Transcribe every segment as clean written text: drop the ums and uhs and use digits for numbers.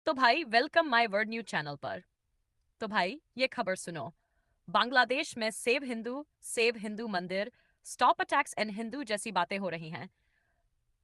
तो भाई welcome my word news channel पर। तो भाई ये खबर सुनो। बांग्लादेश में सेव हिंदू मंदिर, स्टॉप अटैक्स एंड हिंदू जैसी बातें हो रही हैं।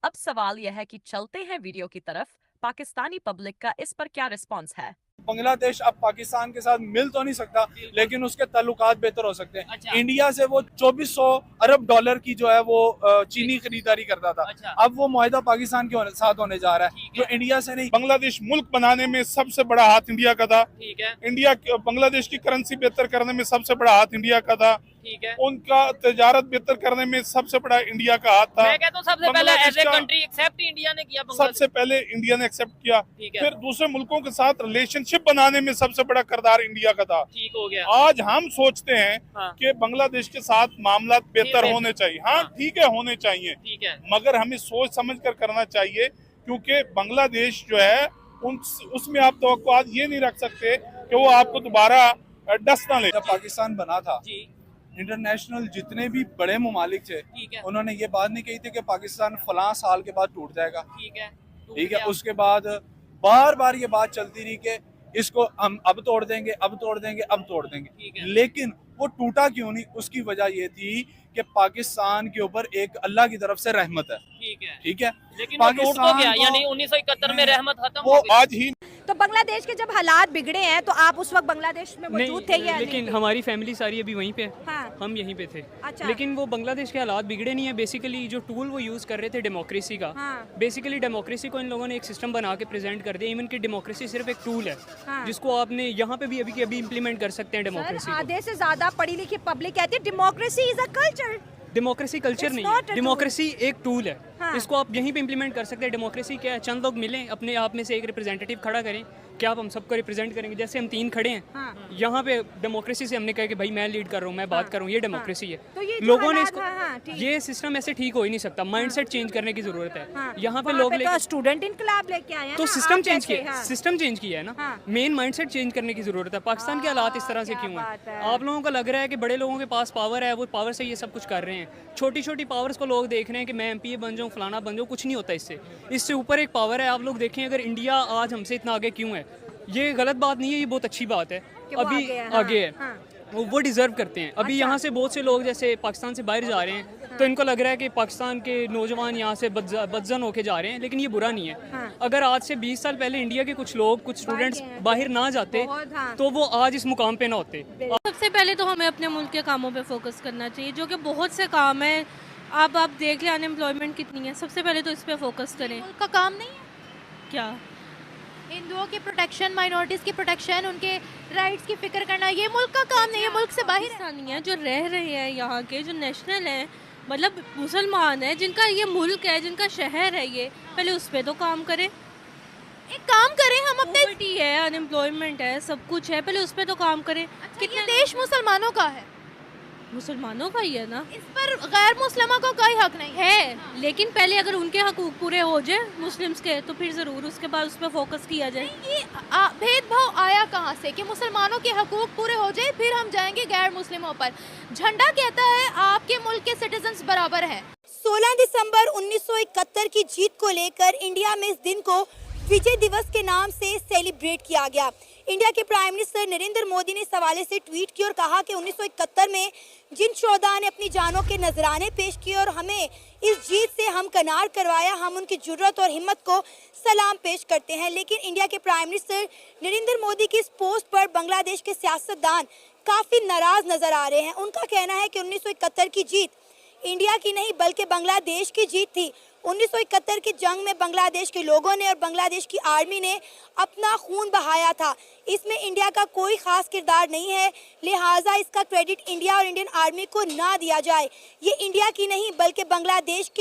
अब सवाल यह है कि चलते हैं वीडियो की तरफ, पाकिस्तानी पब्लिक का इस पर क्या रिस्पॉन्स है। बांग्लादेश अब पाकिस्तान के साथ मिल तो नहीं सकता, लेकिन उसके ताल्लुकात बेहतर हो सकते हैं। अच्छा। इंडिया से वो 2400 अरब डॉलर की जो है वो चीनी खरीदारी करता था। अच्छा। अब वो मुआहदा पाकिस्तान के साथ होने जा रहा है, जो इंडिया से नहीं। बांग्लादेश मुल्क बनाने में सबसे बड़ा हाथ इंडिया का था। ठीक है। इंडिया बांग्लादेश की करेंसी बेहतर करने में सबसे बड़ा हाथ इंडिया का था। ठीक है। उनका तजारत बेहतर करने में सबसे बड़ा इंडिया का हाथ था। मैं कहता हूँ सबसे पहले बांग्लादेश एज ए का कंट्री एक्सेप्ट इंडिया ने किया बांग्लादेश। सबसे पहले इंडिया ने एक्सेप्ट किया, ठीक है। फिर दूसरे मुल्कों के साथ रिलेशनशिप बनाने में सबसे बड़ा किरदार इंडिया का था। ठीक हो गया। आज हम सोचते हैं हाँ। कि बांग्लादेश के साथ मामला बेहतर होने चाहिए। हाँ, हाँ। ठीक है, होने चाहिए, ठीक है। मगर हमें सोच समझ कर करना चाहिए, क्योंकि बांग्लादेश जो है उसमें आप तवक्कुआत ये नहीं रख सकते कि वो आपको दोबारा डस ना ले। जब पाकिस्तान बना था, जी। इंटरनेशनल जितने भी बड़े ममालिक थे, ठीक है। उन्होंने ये बात नहीं कही थी कि पाकिस्तान फलां साल के बाद टूट जाएगा। ठीक है। ठीक है। उसके बाद बार बार ये बात चलती रही कि इसको हम अब तोड़ देंगे, अब तोड़ देंगे, अब तोड़ ठीक देंगे, है। लेकिन वो टूटा क्यों नहीं? उसकी वजह ये थी कि पाकिस्तान के ऊपर एक अल्लाह की तरफ से रहमत है। ठीक है। ठीक है। लेकिन वो टूट तो गया, को- यानी 1971 में रहमत खत्म वो हो गई। आज ही तो बांग्लादेश के जब हालात बिगड़े हैं तो आप उस वक्त बांग्लादेश में मौजूद थे या लेकिन नहीं? हमारी फैमिली सारी अभी वहीं पे है। हाँ। हम यहीं पे थे। अच्छा। लेकिन वो बांग्लादेश के हालात बिगड़े नहीं है। बेसिकली जो टूल वो यूज़ कर रहे थे डेमोक्रेसी का, हाँ। बेसिकली डेमोक्रेसी को इन लोगों ने एक सिस्टम बना के प्रेजेंट कर दिया। इवन की डेमोक्रेसी सिर्फ एक टूल है, हाँ। जिसको आपने यहाँ पे भी अभी के अभी इम्प्लीमेंट कर सकते हैं सर, डेमोक्रेसी को। आधे से ज्यादा पढ़ी लिखी पब्लिक कहती है democracy is a culture. Democracy culture It's नहीं not a है, tool. डेमोक्रेसी एक टूल है। हाँ। इसको आप यहीं पे इम्प्लीमेंट कर सकते हैं। डेमोक्रेसी क्या है? चंद लोग मिलें, अपने आप में से एक रिप्रेजेंटेटिव खड़ा करें, क्या आप हम सबको रिप्रेजेंट करेंगे? जैसे हम 3 खड़े हैं, हाँ। यहाँ पे डेमोक्रेसी से हमने कहा कि भाई मैं लीड कर रहा हूँ, मैं बात कर रहा हूँ, ये डेमोक्रेसी है। तो ये जो लोगों ने हालात इसको, हैं, हाँ, ठीक। ये सिस्टम ऐसे ठीक हो ही नहीं सकता। माइंडसेट चेंज करने की जरूरत है। हाँ। यहाँ पे वहाँ लोग तो स्टूडेंट इनकलाब लेके आए हैं तो ना, सिस्टम आप चेंज कैसे? किया, हाँ। सिस्टम चेंज किया है ना। हाँ। मेन माइंडसेट चेंज करने की जरूरत है। पाकिस्तान के हालात इस तरह से क्या क्यों बात हैं? है। आप लोगों को लग रहा है कि बड़े लोगों के पास पावर है, वो पावर से ये सब कुछ कर रहे हैं। छोटी छोटी पावर्स को लोग देख रहे हैं कि मैं एमपीए बन जाऊँ, फलाना बन जाऊँ, कुछ नहीं होता इससे। इससे ऊपर एक पावर है। आप लोग देखें, अगर इंडिया आज हमसे इतना आगे क्यों है, ये गलत बात नहीं है, ये बहुत अच्छी बात है। कि वो अभी आगे है, हाँ, आगे है, हाँ। वो डिजर्व करते हैं। अभी अच्छा। यहाँ से बहुत से लोग जैसे पाकिस्तान से बाहर जा रहे हैं, तो इनको लग रहा है कि पाकिस्तान के नौजवान यहाँ से बदजन होके जा रहे हैं, लेकिन ये बुरा नहीं है। हाँ। अगर आज से 20 साल पहले इंडिया के कुछ लोग, कुछ स्टूडेंट्स गए हैं, बाहर ना जाते, बहुत, हाँ। तो वो आज इस मुकाम पे ना होते। सबसे पहले तो हमें अपने मुल्क के कामों पे फोकस करना चाहिए, जो कि बहुत से काम है। आप देख लें अनएम्प्लॉयमेंट कितनी है, सबसे पहले तो इस पे फोकस करें। मुल्क का काम नहीं है क्या हिंदुओं की प्रोटेक्शन, माइनॉरिटीज़ की प्रोटेक्शन, उनके राइट्स की फिक्र करना, ये मुल्क का काम नहीं है। मुल्क से बाहर है। पाकिस्तानी है जो रह रहे हैं यहाँ के, जो नेशनल हैं, मतलब मुसलमान है, जिनका ये मुल्क है, जिनका शहर है, ये पहले उस पर तो काम करें। एक काम करें हम अपने पॉवर्टी है, अनएम्प्लॉयमेंट है, सब कुछ है, पहले उस पर तो काम करें। कितने देश मुसलमानों का है, मुसलमानों का ही है ना, इस पर गैर मुस्लिमों को कोई हक नहीं है। है। लेकिन पहले अगर उनके हकूक पूरे हो जाए मुस्लिम्स के, तो फिर ज़रूर उसके बाद उस पर फोकस किया जाए। ये भेदभाव आया कहाँ से कि मुसलमानों के हकूक पूरे हो जाए फिर हम जाएंगे गैर मुस्लिमों पर? झंडा कहता है आपके मुल्क के सिटीजन्स बराबर हैं। 16 दिसंबर 1971 की जीत को लेकर इंडिया में इस दिन को विजय दिवस के नाम से सेलिब्रेट किया गया। इंडिया के प्राइम मिनिस्टर नरेंद्र मोदी ने इस हवाले से ट्वीट किया और कहा कि 1971 में जिन शोहदा ने अपनी जानों के नजराने पेश किए और हमें इस जीत से हमकनार करवाया, हम उनकी जुर्रत और हिम्मत को सलाम पेश करते हैं। लेकिन इंडिया के प्राइम मिनिस्टर नरेंद्र मोदी की इस पोस्ट पर बांग्लादेश के सियासतदान काफ़ी नाराज नजर आ रहे हैं। उनका कहना है कि 1971 की जीत इंडिया की नहीं बल्कि बांग्लादेश की जीत थी। 1971 की जंग में बांग्लादेश के लोगों ने और बांग्लादेश की आर्मी ने अपना खून बहाया था। इसमें इंडिया का कोई खास किरदार नहीं है, लिहाजा इसका क्रेडिट इंडिया और इंडियन आर्मी को ना दिया जाए। ये इंडिया की नहीं बल्कि बांग्लादेश की